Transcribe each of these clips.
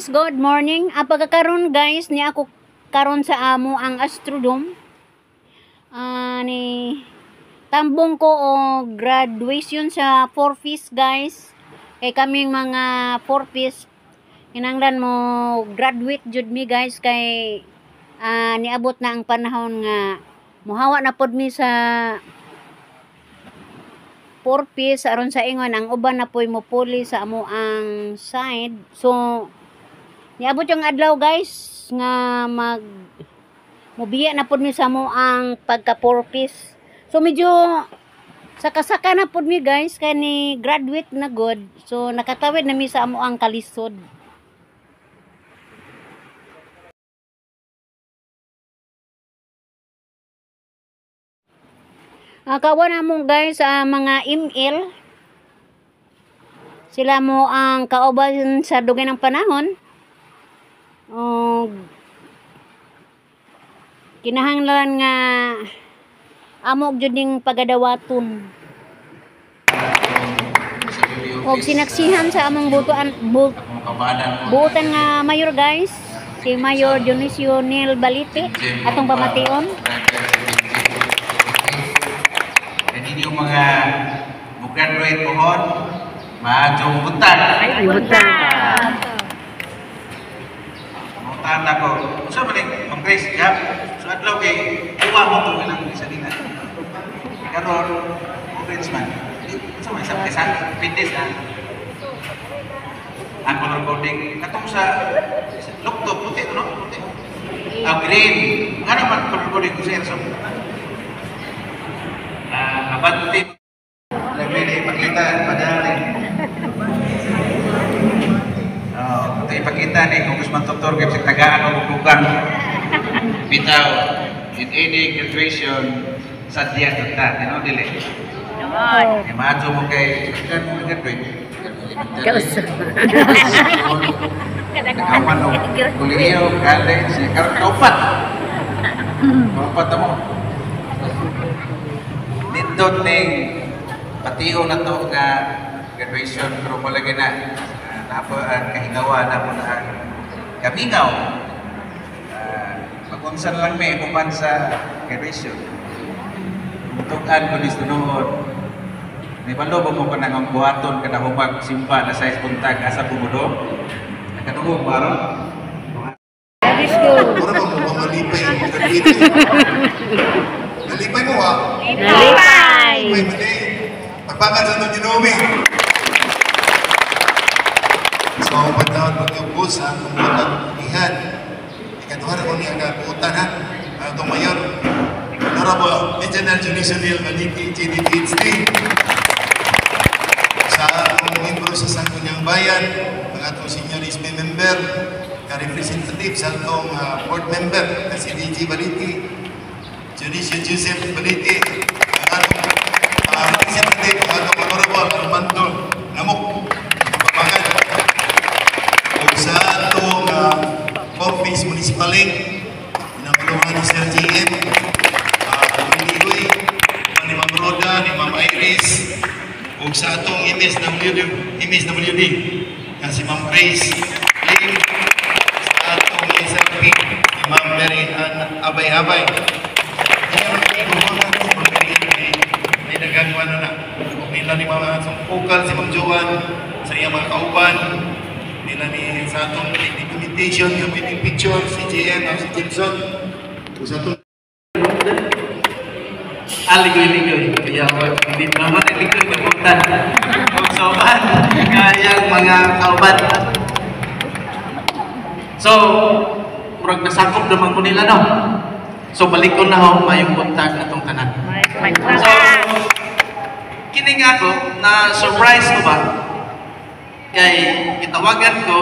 guys, good morning. Pagkakaroon guys ni ako karon sa amo ang Astrodome. Ni tambong ko o graduation sa 4 piece guys. Kay kaming mga 4 piece kinanglan mo graduate jud mi guys kay niabot na ang panahon nga muhawa na pod mi sa 4 piece aron sa ingon ang uban na poy mo puli sa amo ang side. So niabot yung adlaw guys nga mubiya na pod mi sa amo ang pagka 4 piece. So medyo saka-saka na pod mi guys kay ni graduate na good. So nakatawid na mi sa amo ang kalisod. Kawan na mo guys mga email. Sila mo ang kauban sa dugay ng panahon. Kinahanglan nga amok jud ning pagadawaton. Og sinaksihan sa among buutan nga mayor guys. Si Mayor Dionisio Nel Balite atong pamation. Yung mga graduate pohon, maadjong buntag. Ay, buntag. Buntag ako. Usa man ni Ma'am Grace, gap. So adlaw kay tuwa mo to ilang isa din. Karon, orange man. Usa man sa isa, fitness na. Ang color coding katong sa laptop puti no? Puti. Green. Ngano man color coding ko sa abante lebih ipakita padahal ito ipakita ni Congressman Tutor kaya sa tagaan o bukukan bitaw in any graduation sa diya tuta ano dili maadyo mo kay kan mo graduate kawan o kuliyo college karon kaupat mo nindot ning patio na to nga graduation pero malagi na napo ang kahinawa napo na kamingaw magunsan lang may kuman sa graduation tukan ko ni sunod ni balo mo pa nang buhaton kada humag simpa na sa buntag asa pumudo nakadungog baro Let's go. Mura ba mo malipay nalipay mo ha? Nalipay! May mali. Pagpakan sa itong ginumi. So, pagtawad mag-ubos ha, kumutan, ihan. Ikaduhar ko niya kabutan ha. Itong mayor. Honorable Regional Judicial Maliki, GD-PhD. Sa akong membro sa Sangguniang Bayan, mga itong senior ISME member, ka-representative sa itong board member, kasi DG Baliti, Judicial Joseph Baliti, ang atong representative, ang atong honorable Armando Namok, kapapangan. O sa atong Corpus Municipality, pinapuluhan ni Sir GM, Piligoy, ni Ma'am Roda, ni Ma'am Iris, o sa atong MSWD, si Ma'am Grace Lim, sa atong SRP, ni Ma'am Mary Ann Abay-Abay. May nagagawa na nila ni mga sangpukal, si Ma'am Joan, sa iyang mga kauban, nila ni sa atong documentation, yung meeting picture, si JM, si Jimson, o sa atong aligoy-ligoy kaya hindi naman ligoy kapuntan kauban kaya mga kauban so murag nasakop naman ko nila no. So balik ko na ho mayong buntag atong tanan. So kining ako na surprise ko ba kay gitawagan ko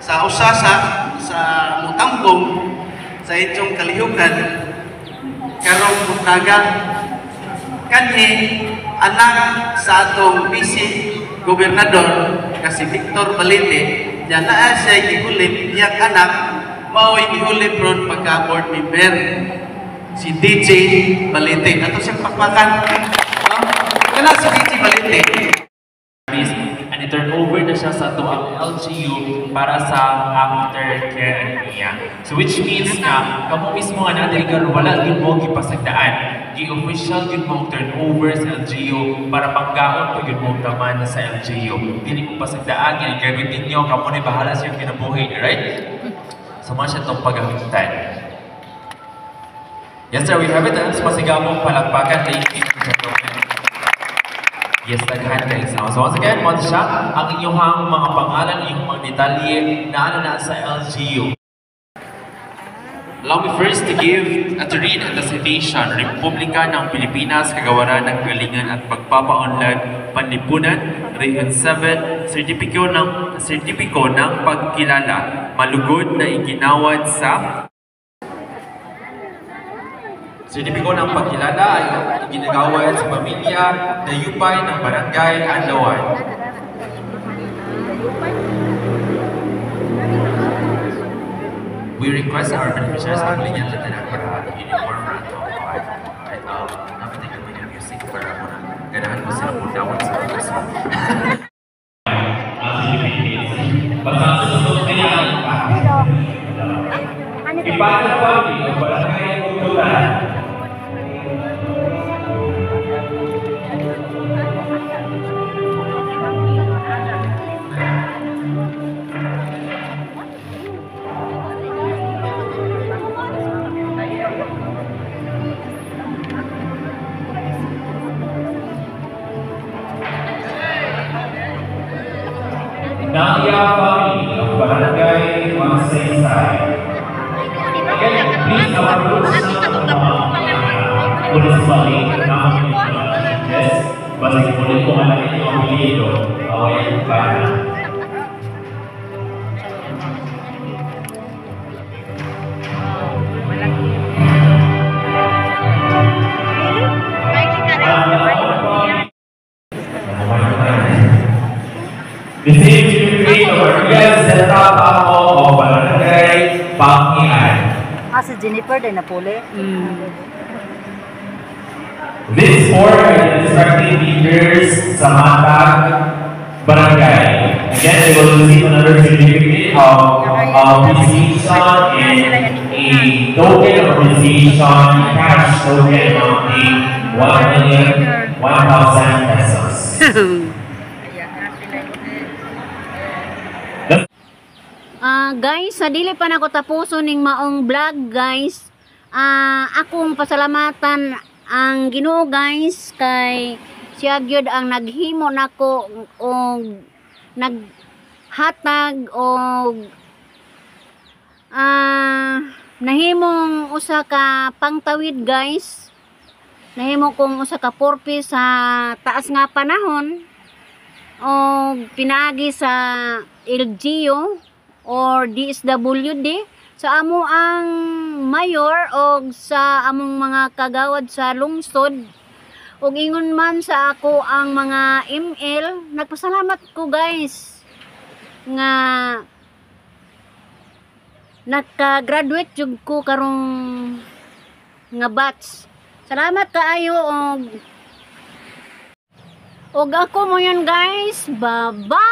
sa usasa sa mutambong sa inyong kalihukan karong buntaga kanhi anak sa atong vice gobernador kasi Victor Balite diyan naa siya gihulip iyang anak mao'y gihulip ron pagka-board member si DJ Balite. Ato siyang pakpakan. Kana si DJ Balite. And i-turn over na siya sa tuwang LGU para sa aftercare niya. So which means nga, kamo mismo nga natin wala yun mo gipasagdaan. Gi-official yun mo turn over sa LGU para panggaon pa yun mo taman sa LGU. Dili mo pasagdaan, yan gamitin nyo, kamo na bahala sa yung kinabuhi, right? So mga siya itong paghahigtan. Yes sir, we have it. Mas masigamong palagpakan. Thank you. Yes, naghan guys. So once again, mo siya ang inyong mga pangalan, inyong mga detalye na na sa LGU. Allow me first to give at to read the citation, Republika ng Pilipinas, Kagawaran ng Galingan at Pagpapaunlad, Panlipunan, Region 7, Sertipiko ng Pagkilala, malugod na iginawad sa Sertipiko ng Pagkilala ay ginagawad sa pamilya na yupay ng Barangay Anlawan. We request our beneficiaries na maligyan natin ang uniform na ito. At napatigil mo yung music para mo na ganahan mo sila kung dawan sa oras mo. Ang Philippines, pagkasunod niya ang ipanan pa ang Barangay Kutulan. Naya family of Barangay Magsaysay. Again, please approach municipality yes, basta ipunin ko nga lang ito ang apelyido, away pa na. The same Jennifer, yes, set up ako o Barangay Pangian. Si Jennifer din na puli. These four are the respective leaders sa Matag Barangay. Again, they will receive another certificate of appreciation and a token of appreciation, cash token amounting 1,1,000 pesos. Guys, sa dili pa nako tapuso ning maong vlog guys. Akong pasalamatan ang Ginoo guys kay siya gyud ang naghimo nako og naghatag og nahimong usa ka pangtawid guys. Nahimo kong usa ka purpose sa taas nga panahon og pinaagi sa LGU or DSWD sa amo ang mayor o sa among mga kagawad sa lungsod ug ingon man sa ako ang mga ML. Nagpasalamat ko guys nga naka-graduate jud ko karong nga batch. Salamat kaayo og ako mo yan guys. Bye bye.